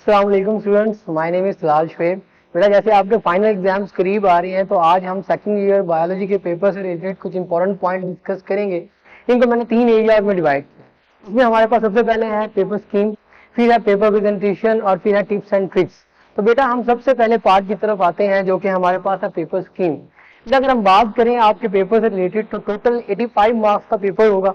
अस्सलाम वालेकुम students, my name is लाल शुएब। बेटा जैसे आपके फाइनल एग्जाम्स करीब आ रही हैं तो आज हम सेकंड ईयर बायोलॉजी के पेपर से रिलेटेड कुछ इंपॉर्टेंट पॉइंट डिस्कस करेंगे। इनको मैंने 3 एरियाज में डिवाइड किया। इसमें हमारे पास सबसे पहले है पेपर स्कीम, फिर है पेपर प्रेजेंटेशन और फिर है टिप्स एंड ट्रिक्स। तो बेटा हम सबसे पहले पार्ट की तरफ आते हैं जो कि हमारे पास है पेपर स्कीम। अगर हम बात करें आपके पेपर से रिलेटेड तो टोटल 85 मार्क्स का पेपर होगा।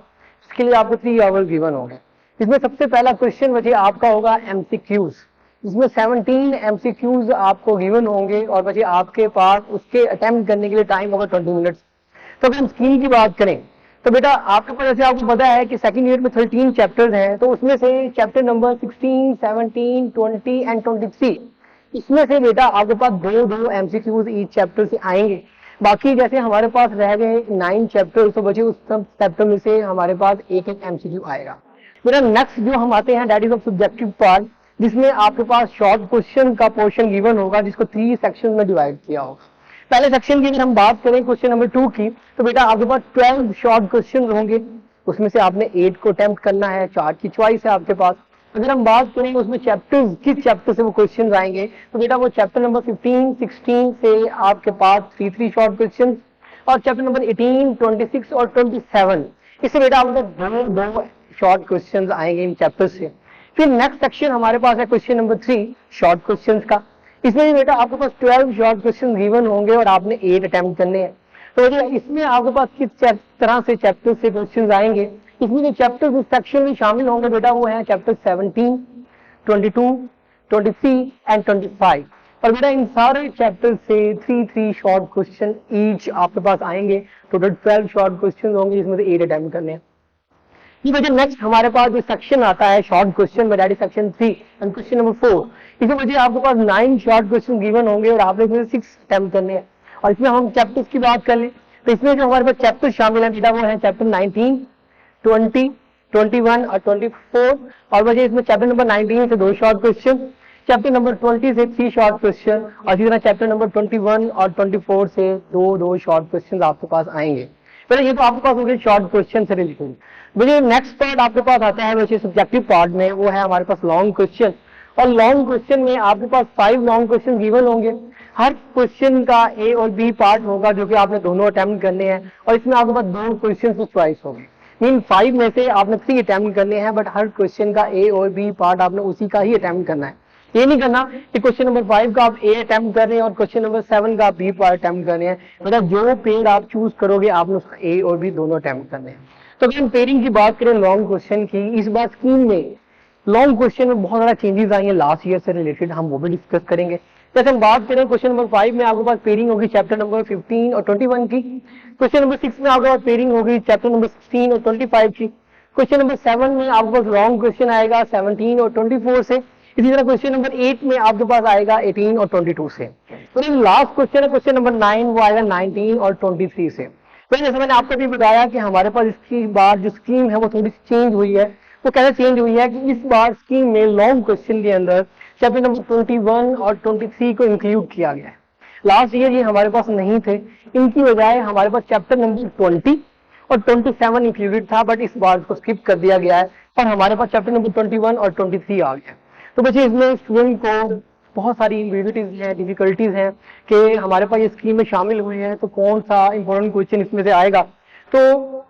इसके लिए आपको 3 आवर्स गिवन होंगे। इसमें सबसे पहला क्वेश्चन बचे आपका होगा एमसीक्यूज। इसमें 17 एमसीक्यूज आपको गिवन होंगे और बचे आपके पास उसके अटेम्प्ट करने के लिए टाइम होगा 20 मिनट्स। तो अगर हम स्कीम की बात करें तो बेटा आपके पास जैसे आपको पता है कि सेकंड ईयर में 13 चैप्टर्स हैं, तो उसमें से चैप्टर नंबर 16, 17, 20 एंड 23 इसमें से बेटा आपके पास दो एमसीक्यूज ईच चैप्टर से आएंगे। बाकी जैसे हमारे पास रह गए 9 चैप्टर, तो बचे उस सब चैप्टर में से हमारे पास एक एक एमसीक्यू आएगा। मेरा नेक्स्ट जो हम आते हैं that is of subjective part, जिसमें आपके पास शॉर्ट क्वेश्चन का पोर्शन गिवन होगा जिसको 3 सेक्शन में डिवाइड किया होगा। पहले सेक्शन की अगर हम बात करें क्वेश्चन नंबर 2 की, तो बेटा आपके पास 12 शॉर्ट क्वेश्चन होंगे। उसमें से आपने 8 को अटेम्प्ट करना है, 4 की चॉइस है आपके पास। अगर हम बात करें उसमें चैप्टर्स, किस चैप्टर से वो क्वेश्चन आएंगे, तो बेटा वो चैप्टर नंबर 15, 16 से आपके पास 3 शॉर्ट क्वेश्चन और चैप्टर नंबर 18, 26 और 27 इससे बेटा आपके दो शॉर्ट क्वेश्चन आएंगे इन चैप्टर से। फिर नेक्स्ट सेक्शन हमारे पास है क्वेश्चन नंबर 3 शॉर्ट क्वेश्चंस का। इसमें भी बेटा आपके पास 12 शॉर्ट क्वेश्चन गिवन होंगे और आपने 8 अटेम्प्ट करने हैं। तो इसमें आपके पास किस तरह से चैप्टर से क्वेश्चन आएंगे, इसमें जो चैप्टर उस सेक्शन में शामिल होंगे बेटा वो है चैप्टर 17, 22, 23 एंड 25। और बेटा इन सारे चैप्टर से 3 शॉर्ट क्वेश्चन ईच आपके पास आएंगे। टोटल 12 शॉर्ट क्वेश्चन होंगे जिसमें से 8 अटेम्प्ट करने हैं। ये वजह नेक्स्ट हमारे पास जो सेक्शन आता है शॉर्ट क्वेश्चन में, that is section 3 and question number 4। इसमें वजह आपके पास 9 शॉर्ट क्वेश्चन गिवन होंगे और आपने इसमें 6 अटेम्प्ट करने हैं। और इसमें हम चैप्टर्स की बात कर लें तो इसमें जो हमारे पास चैप्टर शामिल है बेटा वो है चैप्टर 19, 20, 21 और 24। और वजह इसमें चैप्टर नंबर 19 से 2 शॉर्ट क्वेश्चन, चैप्टर नंबर 20 से 3 शॉर्ट क्वेश्चन और इसी तरह चैप्टर नंबर 21 और 24 से दो शॉर्ट क्वेश्चन आपके पास आएंगे। पहले ये तो आपके पास हो गए शॉर्ट क्वेश्चन से रिलेटेड। मुझे नेक्स्ट पार्ट आपके पास आता है वैसे सब्जेक्टिव पार्ट में, वो है हमारे पास लॉन्ग क्वेश्चन। और लॉन्ग क्वेश्चन में आपके पास 5 लॉन्ग क्वेश्चन गिवन होंगे। हर क्वेश्चन का ए और बी पार्ट होगा जो कि आपने दोनों अटेम्प्ट करने हैं और इसमें आपके पास 2 क्वेश्चन की चॉइस होगी। मीन 5 में से आपने 3 अटेम्प्ट करने हैं, बट हर क्वेश्चन का ए और बी पार्ट आपने उसी का ही अटेम्प्ट करना है। ये नहीं करना कि क्वेश्चन नंबर 5 का आप ए अटेम्प्ट कर रहे हैं और क्वेश्चन नंबर 7 का आप बी पार्ट अटेम्प्ट कर रहे हैं। मतलब जो पेयर आप चूज करोगे आपने उसका ए और बी दोनों अटेम्प्ट करने हैं। तो अगर हम पेयरिंग की बात करें लॉन्ग क्वेश्चन की, इस बार स्कीम में लॉन्ग क्वेश्चन में बहुत सारा चेंजेस आई है लास्ट ईयर से रिलेटेड, हम वो भी डिस्कस करेंगे। जैसे हम बात करें क्वेश्चन नंबर 5 में आपके पास पेयरिंग होगी चैप्टर नंबर 15 और 21 की। क्वेश्चन नंबर 6 में आपके पास पेयरिंग होगी चैप्टर नंबर 16 और 25 की। क्वेश्चन नंबर 7 में आपके पास लॉन्ग क्वेश्चन आएगा 17 और 24 से। इसी तरह क्वेश्चन नंबर 8 में आपके पास आएगा 18 और 22 से। तो लास्ट क्वेश्चन है क्वेश्चन नंबर 9, वो आएगा 19 और 23 से। तो जैसे मैंने आपको भी बताया कि हमारे पास इसकी बार जो स्कीम है वो थोड़ी सी चेंज हुई है। वो कैसे चेंज हुई है कि इस बार स्कीम में लॉन्ग क्वेश्चन के अंदर चैप्टर नंबर 21 और 23 को इंक्लूड किया गया है। लास्ट ईयर ये हमारे पास नहीं थे, इनकी बजाय हमारे पास चैप्टर नंबर 20 और 27 इंक्लूडेड था, बट इस बार इसको स्किप कर दिया गया है और हमारे पास चैप्टर नंबर 21 और 23 आ गया। तो बच्चे इसमें स्टूडेंट को बहुत सारी डिफिकल्टीज हैं कि हमारे पास ये स्कीम में शामिल हुए हैं तो कौन सा इंपॉर्टेंट क्वेश्चन इसमें से आएगा। तो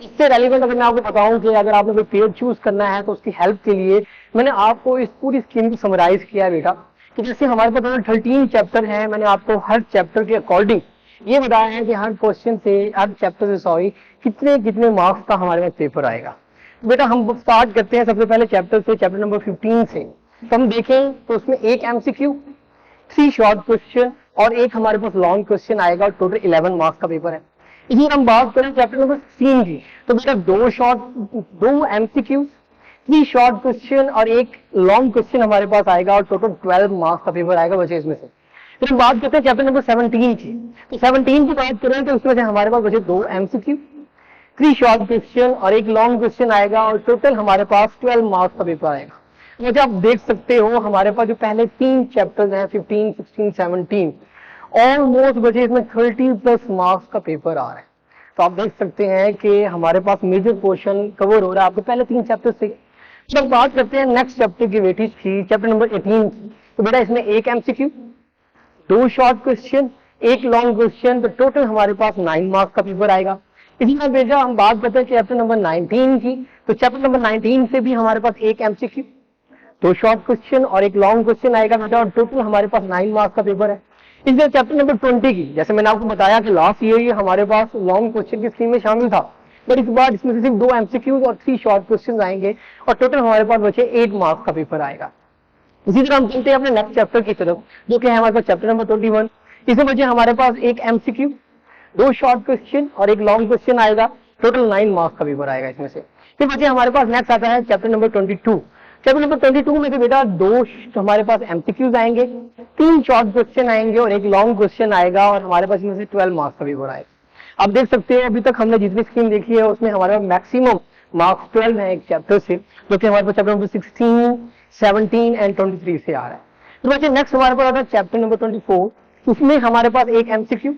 इससे रेलिवेंट अगर मैं आपको बताऊं कि अगर आपने कोई पेयर चूज करना है तो उसकी हेल्प के लिए मैंने आपको इस पूरी स्कीम को समराइज किया है बेटा, कि जैसे हमारे पास 13 चैप्टर हैं, मैंने आपको हर चैप्टर के अकॉर्डिंग ये बताया है कि हर क्वेश्चन से, हर चैप्टर से कितने मार्क्स का हमारे पास पेपर आएगा। बेटा हम स्टार्ट करते हैं सबसे पहले चैप्टर से, चैप्टर नंबर 15 से। तो हम देखें तो उसमें 1 एमसीक्यू, 3 शॉर्ट क्वेश्चन और एक हमारे पास लॉन्ग क्वेश्चन आएगा और टोटल 11 मार्क्स का पेपर है। इसी हम बात करें चैप्टर नंबर 16 की, तो बेटा 2 एमसीक्यू, 3 शॉर्ट क्वेश्चन और एक लॉन्ग क्वेश्चन हमारे पास आएगा और टोटल 12 मार्क्स का पेपर आएगा बचे इसमें से। फिर हम बात करते हैं चैप्टर नंबर 17 की, तो 17 की बात करें तो उसमें से हमारे पास बचे 2 एमसीक्यू, 3 शॉर्ट क्वेश्चन और एक लॉन्ग क्वेश्चन आएगा और टोटल हमारे पास 12 मार्क्स का पेपर आएगा। मुझे आप देख सकते हो हमारे पास जो पहले 3 चैप्टर्स हैं 15, 16, 17 ऑलमोस्ट बचे इसमें 30+ मार्क्स का पेपर आ रहा है। तो आप देख सकते हैं कि हमारे पास मेजर पोर्शन कवर हो रहा है आपके पहले 3 चैप्टर से। तो बात करते हैं नेक्स्ट चैप्टर की वेटेज की, चैप्टर नंबर 18। तो बेटा इसमें एक MCQ, 2 short question, 1 long question, तो टोटल हमारे पास 9 मार्क्स का पेपर आएगा। इसी तरह बेटा हम बात करते हैं चैप्टर नंबर 19 की, तो चैप्टर नंबर 19 से भी हमारे पास एक एमसीक्यू, 2 शॉर्ट क्वेश्चन और 1 लॉन्ग क्वेश्चन आएगा बेटा, और टोटल हमारे पास 9 मार्क्स का पेपर है। इसलिए चैप्टर नंबर 20 की, जैसे मैंने आपको बताया कि लास्ट ईयर ये हमारे पास लॉन्ग क्वेश्चन की स्कीम में शामिल था, बट इस बार इसमें से सिर्फ 2 एमसीक्यूज और 3 शॉर्ट क्वेश्चन आएंगे और टोटल हमारे पास बचे 8 मार्क्स का पेपर आएगा। इसी तरह हम चलते हैं अपने नेक्स्ट चैप्टर की तरफ, जो कि है हमारे पास चैप्टर नंबर 21। इसमें बचे हमारे पास एक एमसीक्यू, 2 शॉर्ट क्वेश्चन और 1 लॉन्ग क्वेश्चन आएगा, टोटल 9 मार्क्स का पेपर आएगा इसमें से। फिर बचे हमारे पास नेक्स्ट आता है चैप्टर नंबर 22। चैप्टर नंबर 22 में से बेटा 2 हमारे पास एमसीक्यूज आएंगे, 3 शॉर्ट क्वेश्चन आएंगे और 1 लॉन्ग क्वेश्चन आएगा, और हमारे पास इसमें से 12 मार्क्स का पेपर आएगा। आप देख सकते हैं अभी तक हमने जितनी स्कीम देखी है उसमें हमारे पास मैक्सिमम मार्क्स 12 है एक चैप्टर से, जो कि हमारे पास चैप्टर नंबर 16, 17 एंड 23 से आ रहा है। तो बच्चे नेक्स्ट हमारे पास आता है चैप्टर नंबर 24। उसमें हमारे पास एक एमसीक्यू,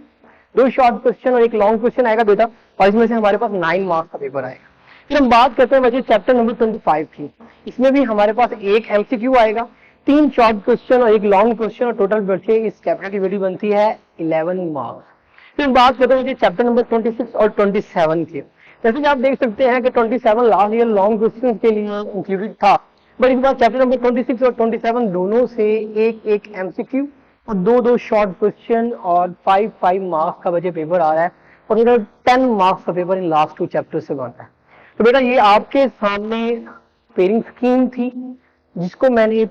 2 शॉर्ट क्वेश्चन और 1 लॉन्ग क्वेश्चन आएगा बेटा, और इसमें से हमारे पास 9 मार्क्स का पेपर आएगा। फिर हम बात करते हैं बच्चे चैप्टर नंबर 25 की। इसमें भी हमारे पास एक एमसीक्यू आएगा, 3 शॉर्ट क्वेश्चन और 1 लॉन्ग क्वेश्चन, और टोटल बच्चे इस चैप्टर की वैल्यू बनती है 11 मार्क्स। फिर बात करते हैं चैप्टर नंबर 26 और 27 की। जैसे कि आप देख सकते हैं कि 27 लास्ट ईयर लॉन्ग क्वेश्चन के लिए इंक्लूडेड था, बट इस बार चैप्टर नंबर 26 और 27 दोनों से एक एमसीक्यू और 2 शॉर्ट क्वेश्चन और 5 मार्क्स का बचे पेपर आ रहा है, और टोटल 10 मार्क्स का पेपर इन लास्ट 2 चैप्टर से बन रहा है। तो बेटा ये आपके सामने पेयरिंग स्कीम थी, जिसको मैंने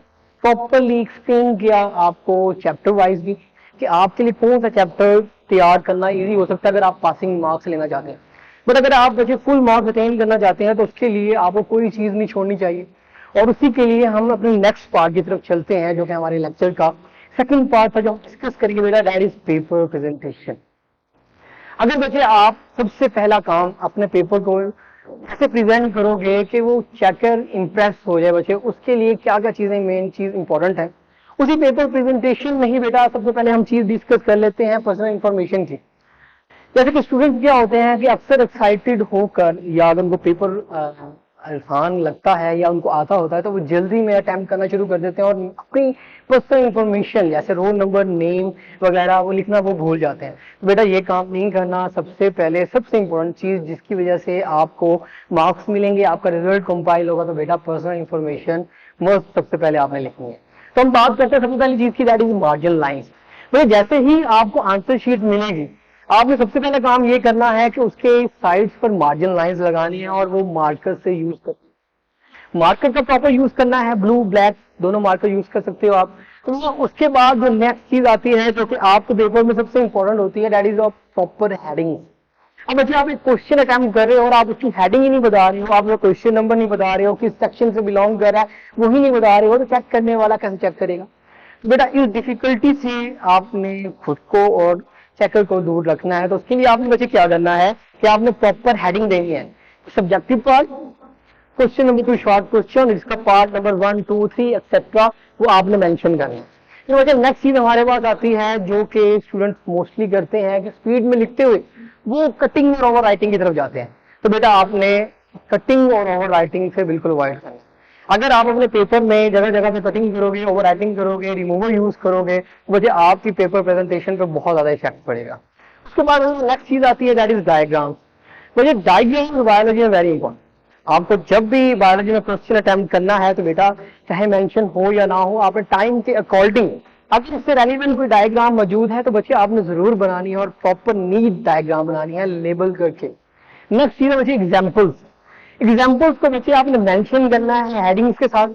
प्रॉपरली एक्सप्लेन किया आपको चैप्टर वाइज भी, कि आपके लिए कौन सा चैप्टर तैयार करना इजी हो सकता है अगर आप पासिंग मार्क्स लेना चाहते हैं। बट अगर आप बच्चे फुल मार्क्स अटेन करना चाहते हैं तो उसके लिए आपको कोई चीज नहीं छोड़नी चाहिए, और उसी के लिए हम अपने नेक्स्ट पार्ट की तरफ चलते हैं, जो कि हमारे लेक्चर का सेकंड पार्ट था, जो हम डिस्कस करेंगे बेटा, दैट इज पेपर प्रेजेंटेशन। अगर बच्चे आप सबसे पहला काम अपने पेपर को ऐसे प्रेजेंट करोगे कि वो चेकर इंप्रेस हो जाए बच्चे, उसके लिए क्या क्या चीजें मेन चीज इंपॉर्टेंट है, उसी पेपर प्रेजेंटेशन में ही बेटा सबसे पहले हम चीज डिस्कस कर लेते हैं पर्सनल इंफॉर्मेशन की। जैसे कि स्टूडेंट्स क्या होते हैं कि अक्सर एक्साइटेड होकर, या अगर उनको पेपर आसान लगता है या उनको आता होता है, तो वो जल्दी में अटेम्प्ट करना शुरू कर देते हैं और अपनी पर्सनल इंफॉर्मेशन जैसे रोल नंबर, नेम वगैरह वो लिखना वो भूल जाते हैं। तो बेटा ये काम नहीं करना। सबसे पहले सबसे इंपॉर्टेंट चीज जिसकी वजह से आपको मार्क्स मिलेंगे, आपका रिजल्ट कंपाइल होगा, तो बेटा पर्सनल इंफॉर्मेशन मस्ट सबसे पहले आपने लिखनी है। तो हम बात करते हैं सबसे पहली चीज की, दैट इज मार्जिन लाइंस। तो जैसे ही आपको आंसर शीट मिलेगी, आपने सबसे पहले काम ये करना है कि उसके साइड्स पर मार्जिन लाइंस लगानी है, और वो मार्कर से यूज कर, मार्कर का प्रॉपर यूज करना है, ब्लू ब्लैक दोनों मार्कर यूज कर सकते हो आप। तो उसके बाद जो नेक्स्ट चीज आती है, जो कि आपके पेपर में सबसे इंपॉर्टेंट होती है, that is of proper heading. अब बच्चे आप एक क्वेश्चन अटेम्प्ट कर रहे हो और आप उसकी हेडिंग ही नहीं बता रहे हो, आप क्वेश्चन नंबर नहीं बता रहे हो, किस सेक्शन से बिलोंग कर रहा है वही नहीं बता रहे हो, तो चेक करने वाला कैसे चेक करेगा। तो बेटा इस डिफिकल्टी से आपने खुद को और चेकर को दूर रखना है। तो उसके लिए आपने बच्चे क्या करना है कि आपने प्रॉपर हेडिंग देनी है। Subjective part, question number 2 short question, इसका पार्ट नंबर 1, 2, 3 एक्सेट्रा वो आपने मेंशन करना है। तो बच्चे नेक्स्ट चीज हमारे पास आती है, जो कि स्टूडेंट्स मोस्टली करते हैं कि स्पीड में लिखते हुए वो कटिंग और ओवर राइटिंग की तरफ जाते हैं। तो बेटा आपने कटिंग और ओवर राइटिंग से बिल्कुल अवॉइड करना है। अगर आप अपने पेपर में जगह जगह पे कटिंग करोगे, ओवर राइटिंग करोगे, रिमूवर यूज करोगे, मुझे आपकी पेपर प्रेजेंटेशन पे बहुत ज्यादा इफेक्ट पड़ेगा। उसके बाद नेक्स्ट चीज आती है, दैट इज डायग्राम्स। मुझे डायग्राम बायोलॉजी में वेरी इंपॉर्टेंट। आपको जब भी बायोलॉजी में क्वेश्चन अटेम्प्ट करना है, तो बेटा चाहे मेंशन हो या ना हो, आपने टाइम के अकॉर्डिंग अगर इससे रेलिवेंट कोई डायग्राम मौजूद है तो बच्चे आपने जरूर बनानी है, और प्रॉपर नीट डायग्राम बनानी है लेबल करके। नेक्स्ट चीज है बच्चे एग्जाम्पल्स। एग्जाम्पल्स को बच्चे आपने मेंशन करना है हेडिंग्स के साथ।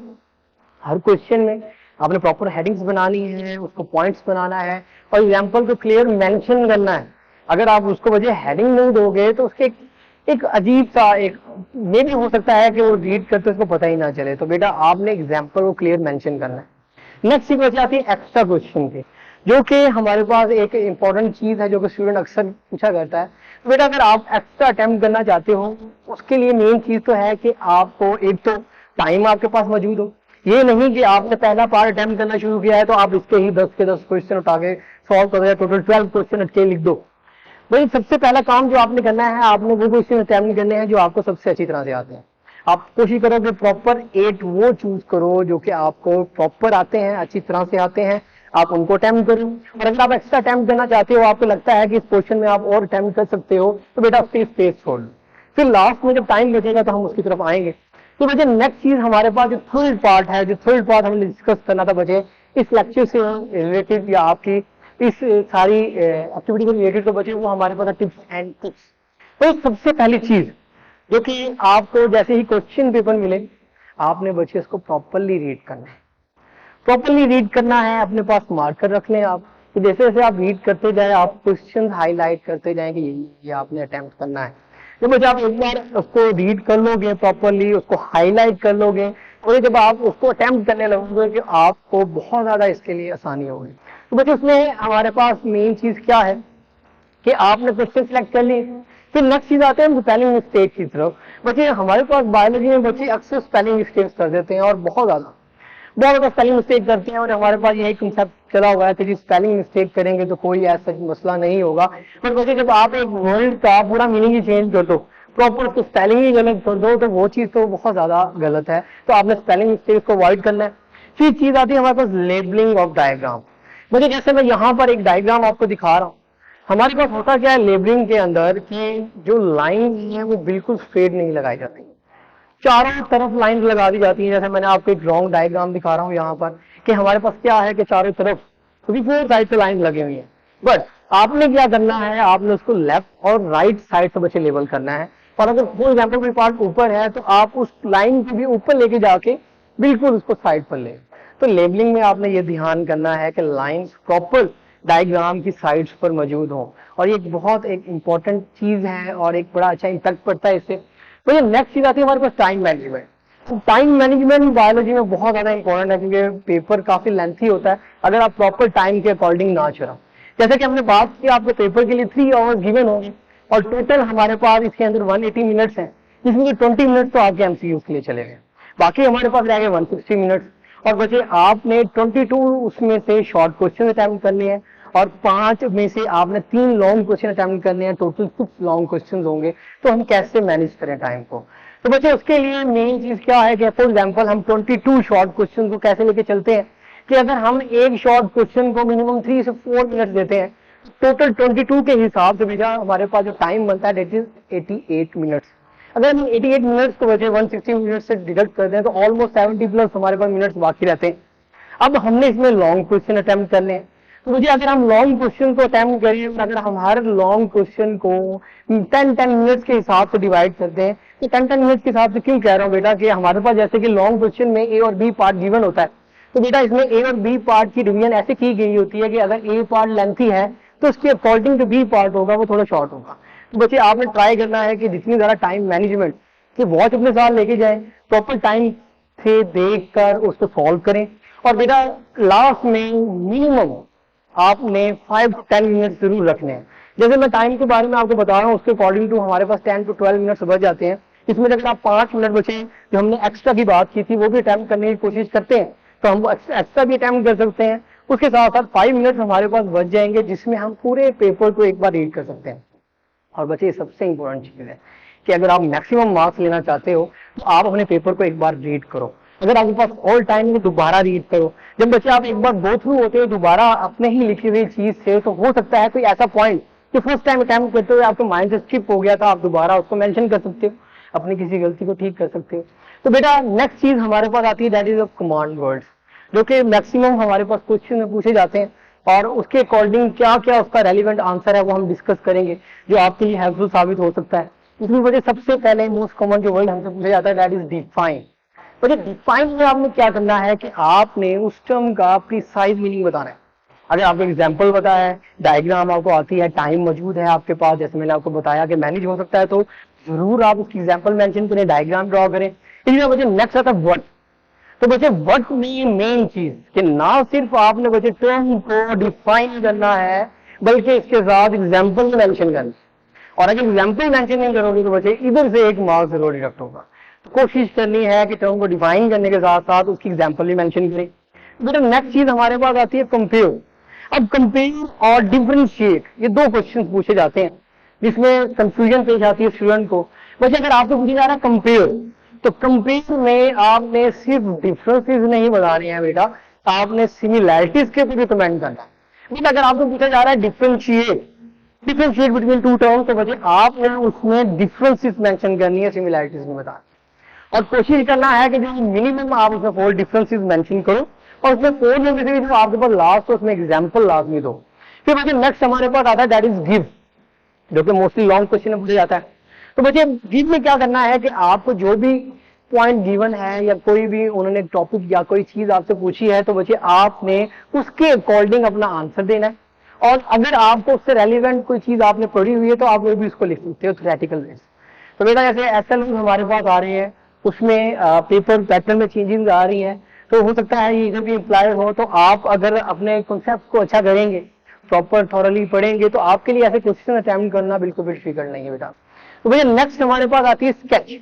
हर क्वेश्चन में आपने प्रॉपर हेडिंग्स बनानी है, उसको पॉइंट्स बनाना है, और एग्जाम्पल को क्लियर मेंशन करना है। अगर आप उसको बच्चे हेडिंग नहीं दोगे तो उसके एक अजीब सा एक ये भी हो सकता है कि वो रीड करते उसको पता ही ना चले। तो बेटा आपने एग्जाम्पल को क्लियर मेंशन करना है। नेक्स्ट चीज बच्चे आती है एक्स्ट्रा क्वेश्चन की, जो कि हमारे पास एक इंपॉर्टेंट चीज है जो कि स्टूडेंट अक्सर पूछा करता है। तो बेटा अगर आप एक्स्ट्रा अटेम्प्ट करना चाहते हो, उसके लिए मेन चीज तो है कि आपको एक तो टाइम आपके पास मौजूद हो। ये नहीं कि आपने पहला पार्ट अटेम्प्ट करना शुरू किया है तो आप इसके ही 10 के 10 क्वेश्चन उठा के सॉल्व कर दो, टोटल 12 क्वेश्चन अच्छे लिख दो। भाई सबसे पहला काम जो आपने करना है, आपने वो क्वेश्चन अटेम्प्ट करने हैं जो आपको सबसे अच्छी तरह से आते हैं। आप कोशिश करो कि प्रॉपर 8 वो चूज करो जो कि आपको प्रॉपर आते हैं, अच्छी तरह से आते हैं, आप उनको अटेम्प्ट करो। और अगर आप एक्स्ट्रा अटेम्प्ट करना चाहते हो, आपको लगता है कि इस क्वेश्चन में आप और अटेम्प्ट कर सकते हो, तो बेटा उससे स्पेस छोड़ लो, फिर लास्ट में जब टाइम बचेगा तो हम उसकी तरफ आएंगे। तो बच्चे नेक्स्ट चीज हमारे पास जो थर्ड पार्ट है, जो थर्ड पार्ट हमें डिस्कस करना था बच्चे इस लेक्चर से रिलेटेड या आपकी इस सारी एक्टिविटी से रिलेटेड, तो बच्चे वो हमारे पास टिप्स एंड टिप्स। तो सबसे पहली चीज जो कि आपको जैसे ही क्वेश्चन पेपर मिले, आपने बच्चे इसको प्रॉपरली रीड करना है। प्रॉपरली रीड करना है, अपने पास मार्कर रख लें आप, कि जैसे जैसे आप रीड करते जाए आप क्वेश्चन हाईलाइट करते जाएं कि ये आपने अटेम्प्ट करना है। जब जब आप एक बार उसको रीड कर लोगे प्रॉपरली, उसको हाईलाइट कर लोगे, और जब आप उसको अटेम्प्ट करने लगोगे कि आपको बहुत ज्यादा इसके लिए आसानी होगी। तो बच्चे उसमें हमारे पास मेन चीज क्या है कि आपने क्वेश्चन सिलेक्ट कर लिए, फिर नेक्स्ट चीज आते हैं स्पेलिंग मिस्टेक की तरफ। बच्चे हमारे पास बायोलॉजी में बच्चे अक्सर स्पेलिंग मिस्टेक्स कर देते हैं और बहुत ज्यादा स्पेलिंग मिस्टेक करते हैं, और हमारे पास यही कंसेप्ट चला हुआ है कि जी स्पेलिंग मिस्टेक करेंगे तो कोई ऐसा मसला नहीं होगा। पर बच्चे जब आप एक वर्ड का पूरा मीनिंग ही चेंज कर दो, प्रॉपर उसको स्पेलिंग ही गलत कर दो, तो वो चीज तो बहुत ज्यादा गलत है। तो आपने स्पेलिंग मिस्टेक को अवॉइड करना है। फिर चीज आती है हमारे पास लेबलिंग ऑफ डायग्राम। बच्चे जैसे मैं यहाँ पर एक डायग्राम आपको दिखा रहा हूँ, हमारे पास होता क्या है लेबलिंग के अंदर कि जो लाइन है वो बिल्कुल स्ट्रेट नहीं लगाई जाती, चारों तरफ लाइन लगा दी जाती है। जैसे मैंने आपको एक रॉन्ग डायग्राम दिखा रहा हूँ यहाँ पर कि हमारे पास क्या है कि चारों तरफ क्योंकि 4 साइड से लाइन लगी हुई है, बट आपने क्या करना है, आपने उसको लेफ्ट और राइट साइड से बच्चे लेबल करना है। और अगर फॉर एग्जाम्पल कोई पार्ट ऊपर है तो आप उस लाइन को भी ऊपर लेके जाके बिल्कुल उसको साइड पर ले। तो लेबलिंग में आपने ये ध्यान करना है कि लाइंस प्रॉपर डायग्राम की साइड्स पर मौजूद हो, और ये बहुत एक इंपॉर्टेंट चीज है और एक बड़ा अच्छा इम्पैक्ट पड़ता है इससे। तो ये नेक्स्ट चीज आती है हमारे पास time management. Time management biology में बहुत ज्यादा इंपॉर्टेंट है क्योंकि पेपर काफी लेंथी होता है अगर आप प्रॉपर टाइम के अकॉर्डिंग ना चलाओ। जैसे कि हमने बात की आपके पेपर के लिए 3 आवर्स गिवन होंगे और टोटल हमारे पास इसके अंदर 180 मिनट्स हैं, जिसमें 20 मिनट तो आपके एमसीक्यूज के लिए चले गए, बाकी हमारे पास रह गए 160 मिनट्स। और बच्चे आपने 22 उसमें से शॉर्ट क्वेश्चन अटेम्प्ट करने हैं और 5 में से आपने 3 लॉन्ग क्वेश्चन अटेम्प्ट करने हैं, टोटल 6 लॉन्ग क्वेश्चन होंगे। तो हम कैसे मैनेज करें टाइम को? तो बच्चे उसके लिए मेन चीज क्या है कि फॉर एग्जाम्पल हम 22 शॉर्ट क्वेश्चन को कैसे लेके चलते हैं कि अगर हम एक शॉर्ट क्वेश्चन को मिनिमम 3 से 4 मिनट देते हैं, टोटल 22 के हिसाब से बेटा हमारे पास जो टाइम बनता है डेट इज 88 मिनट्स। अगर हम 88 मिनट्स को बचे 160 मिनट से डिडक्ट कर दें तो ऑलमोस्ट 70 प्लस हमारे पास मिनट्स बाकी रहते हैं। अब हमने इसमें लॉन्ग क्वेश्चन अटेम्प्ट करने हैं, तो मुझे अगर हम लॉन्ग क्वेश्चन को अटेम्प्ट करें, अगर हम हर लॉन्ग क्वेश्चन को 10 मिनट्स के हिसाब से डिवाइड करते हैं, तो 10 मिनट्स के हिसाब से क्यों कह रहा हूँ बेटा कि हमारे पास जैसे कि लॉन्ग क्वेश्चन में ए और बी पार्ट गिवन होता है, तो बेटा इसमें ए और बी पार्ट की डिवीजन ऐसे की गई होती है कि अगर ए पार्ट लेंथी है तो उसके अकॉर्डिंग जो बी पार्ट होगा वो थोड़ा शॉर्ट होगा। तो बच्चे आपने ट्राई करना है कि जितनी ज्यादा टाइम मैनेजमेंट कि वॉच अपने साथ लेके जाए, प्रॉपर टाइम से देख कर उसको सॉल्व करें, और बेटा लास्ट में मिनिमम आपने 5 to 10 मिनट जरूर रखने हैं। जैसे मैं टाइम के बारे में आपको बता रहा हूँ उसके अकॉर्डिंग टू हमारे पास 10 to 12 मिनट्स बच जाते हैं। इसमें अगर आप 5 मिनट बचे जो हमने एक्स्ट्रा की बात की थी वो भी अटेम्प्ट करने की कोशिश करते हैं तो हम एक्स्ट्रा भी अटेम्प्ट कर सकते हैं। उसके साथ साथ 5 मिनट हमारे पास बच जाएंगे जिसमें हम पूरे पेपर को एक बार रीड कर सकते हैं। और बच्चे सबसे इंपॉर्टेंट चीज है कि अगर आप मैक्सिमम मार्क्स लेना चाहते हो तो आप अपने पेपर को एक बार रीड करो। अगर आपके पास ऑल टाइम में दोबारा रीड करो। जब बच्चे आप एक बार गो थ्रू होते हो दोबारा अपने ही लिखी हुई चीज से, तो हो सकता है कोई ऐसा पॉइंट जो फर्स्ट टाइम अटेम्प्ट करते हुए आपके माइंड से स्किप हो गया था, आप दोबारा उसको मेंशन कर सकते हो, अपनी किसी गलती को ठीक कर सकते हो। तो बेटा नेक्स्ट चीज हमारे पास आती है दैट इज कमांड वर्ड्स, जो कि मैक्सिमम हमारे पास क्वेश्चन में पूछे जाते हैं और उसके अकॉर्डिंग क्या क्या उसका रेलिवेंट आंसर है वो हम डिस्कस करेंगे जो आपके लिए हेल्पफुल साबित हो सकता है। इसमें वजह सबसे पहले मोस्ट कॉमन जो वर्ड हमसे पूछा जाता है दैट इज डिफाइन। तो डिफाइन में आपने क्या करना है कि आपने उस टर्म का प्रिसाइज मीनिंग बताना है। अगर आपको एग्जाम्पल बताया है, डायग्राम आपको आती है, टाइम मौजूद है आपके पास, जैसे मैंने आपको बताया कि मैनेज हो सकता है, तो जरूर आप उसकी एग्जाम्पल मेंशन करें, डायग्राम ड्रॉ करें। इसमें बच्चे नेक्स्ट आता है व्हाट। तो बच्चे व्हाट में मेन चीज कि ना सिर्फ आपने बच्चे टर्म को डिफाइन करना है बल्कि इसके साथ एग्जाम्पल मेंशन करना, और अगर एग्जाम्पल मेंशन नहीं करोगे तो बच्चे इधर से 1 मार्क जरूर डिडक्ट होगा। तो कोशिश करनी है कि टर्म को डिफाइन करने के साथ साथ उसकी एग्जाम्पल भी मेंशन करें। बेटा नेक्स्ट चीज हमारे पास आती है कंपेयर। अब कंपेयर और डिफरेंशिएट ये 2 क्वेश्चन पूछे जाते हैं जिसमें कंफ्यूजन पेश आती है स्टूडेंट को। वैसे अगर आपको पूछा जा रहा है कंपेयर, तो कंपेयर में आपने सिर्फ डिफरेंसेस नहीं बताने हैं बेटा, आपने सिमिलैरिटीज के भी रिकमेंड करना है। लेकिन अगर आपको पूछा जा रहा है डिफरेंशिएट बिटवीन टू टर्म्स, तो बच्चे आपने उसमें डिफरेंसेस मेंशन करनी है, सिमिलैरिटीज में बताना, और कोशिश करना है कि जो मिनिमम आप उसमें 4 डिफरेंसेस मेंशन करो, और उसमें 4 में से भी जो आपके पास लास्ट हो उसमें एग्जांपल लाजमी दो। फिर बच्चे नेक्स्ट हमारे पास आता है दैट इज गिव, जो कि मोस्टली लॉन्ग क्वेश्चन में पूछा जाता है। तो बच्चे गिव में क्या करना है कि आपको जो भी पॉइंट गिवन है या कोई भी उन्होंने टॉपिक या कोई चीज आपसे पूछी है, तो बच्चे आपने उसके अकॉर्डिंग अपना आंसर देना है, और अगर आपको उससे रेलिवेंट कोई चीज आपने पढ़ी हुई है तो आप वो भी उसको लिख सकते हो थ्योरेटिकल बेस। तो बेटा जैसे एसएल हमारे पास आ रहे हैं, उसमें पेपर पैटर्न में चेंजेस आ रही है, तो हो सकता है ये इधर भी अप्लाई हो, तो आप अगर अपने कॉन्सेप्ट को अच्छा करेंगे, प्रॉपर थॉरली पढ़ेंगे, तो आपके लिए ऐसे क्वेश्चन अटेम्प्ट करना बिल्कुल भी डिफिकल्ट नहीं है बेटा। तो भैया नेक्स्ट हमारे पास आती है स्केच।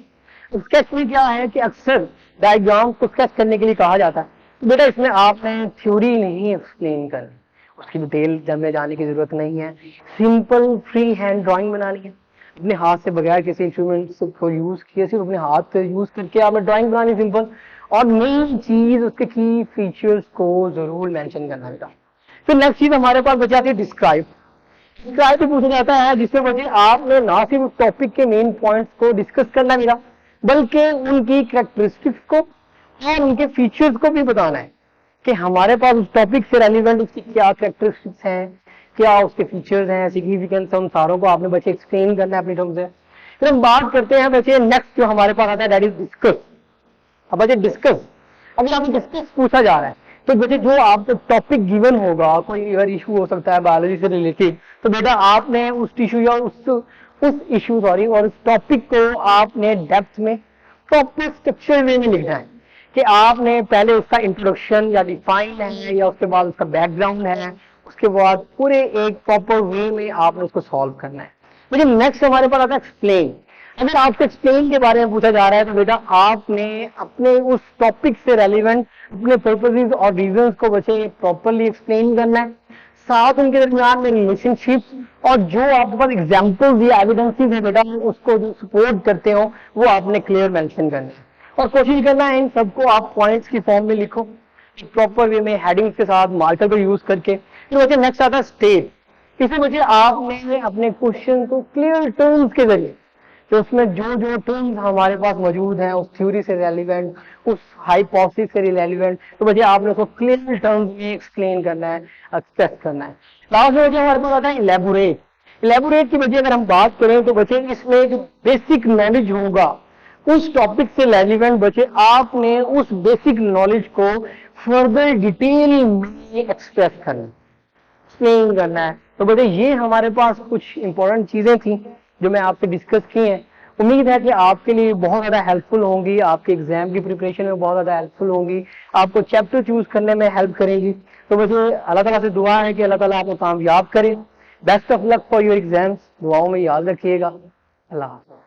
स्केच में क्या है कि अक्सर डायग्राम को स्केच करने के लिए कहा जाता है, तो बेटा इसमें आपने थ्योरी नहीं एक्सप्लेन करनी, उसकी डिटेल में जाने की जरूरत नहीं है, सिंपल फ्री हैंड ड्राइंग बनानी है, अपने हाथ से बगैर किसी इंस्ट्रूमेंट को यूज किए, सिर्फ अपने हाथ से यूज करके आपने ड्राइंग बनानी सिंपल, और मेन चीज उसके की फीचर्स को जरूर मेंशन करना बेटा। फिर नेक्स्ट चीज हमारे पास बच जाती है डिस्क्राइब। डिस्क्राइब भी पूछा जाता है, जिसमें बच्चे आपने ना सिर्फ टॉपिक के मेन पॉइंट्स को डिस्कस करना है बेटा, बल्कि उनकी कैरेक्टरिस्टिक्स को और उनके फीचर्स को भी बताना है कि हमारे पास उस टॉपिक से रेलिवेंट उसकी क्या कैरेक्टरिस्टिक्स हैं, क्या उसके फीचर्स हैं, सिग्निफिकेंस, उन सारों को आपने बच्चे एक्सप्लेन करना है अपनी टर्म से। फिर हम बात करते हैं बच्चे नेक्स्ट जो हमारे पास आता है दैट इज डिस्कस। अब बच्चे डिस्कस, अगर आपको डिस्कस पूछा जा रहा है, तो बच्चे जो आपको टॉपिक गिवन होगा, कोई अगर इशू हो सकता है बायोलॉजी से रिलेटेड, तो बेटा आपने उस इशू या उस इशू सॉरी और उस टॉपिक को आपने डेप्थ में प्रॉपर स्ट्रक्चर वे में लिखना है, कि आपने पहले उसका इंट्रोडक्शन या डिफाइन है, या उसके बाद उसका बैकग्राउंड है, उसके बाद पूरे एक प्रॉपर वे में आपने उसको सॉल्व करना है। मुझे नेक्स्ट हमारे पास आता है एक्सप्लेन। अगर आपको एक्सप्लेन के बारे में पूछा जा रहा है, तो बेटा आपने अपने उस टॉपिक से रेलिवेंट अपने पर्पसेस और रीजंस को बच्चे प्रॉपरली एक्सप्लेन करना है, साथ उनके दरमियान में रिलेशनशिप और जो आपके पास एग्जांपल्स या एविडेंसेस है बेटा उसको जो सपोर्ट करते हो वो आपने क्लियर मेंशन करना है, और कोशिश करना है इन सबको आप पॉइंट्स की फॉर्म में लिखो प्रॉपर वे में हेडिंग्स के साथ मार्कर को यूज करके। फिर बच्चे नेक्स्ट आता है स्टेट। इसे बच्चे आपने अपने क्वेश्चन को क्लियर टर्म्स के जरिए, तो उसमें जो जो टर्म्स हमारे पास मौजूद हैं उस थ्योरी से रेलिवेंट, उस हाइपोथेसिस से रेलिवेंट, तो बच्चे आपने उसको क्लियर टर्म्स में एक्सप्लेन करना है, एक्सप्रेस करना है। लास्ट में बच्चे हमारे पास आता है इलेबोरेट। इलेबोरेट की बच्चे अगर हम बात करें तो बच्चे इसमें जो बेसिक नॉलेज होगा उस टॉपिक से रेलिवेंट, बच्चे आपने उस बेसिक नॉलेज को फर्दर डिटेल में एक्सप्रेस करना, एक्सप्लेन करना है। तो बच्चे ये हमारे पास कुछ इंपॉर्टेंट चीजें थी जो मैं आपसे डिस्कस की हैं। उम्मीद है कि आपके लिए बहुत ज़्यादा हेल्पफुल होंगी, आपके एग्जाम की प्रिपरेशन में बहुत ज़्यादा हेल्पफुल होंगी, आपको चैप्टर चूज करने में हेल्प करेंगी। तो मुझे अल्लाह ताला से दुआ है कि अल्लाह ताला आपको कामयाब करे। Best of luck for your exams. दुआओं में याद रखिएगा। अल्लाह हाफ़िज़।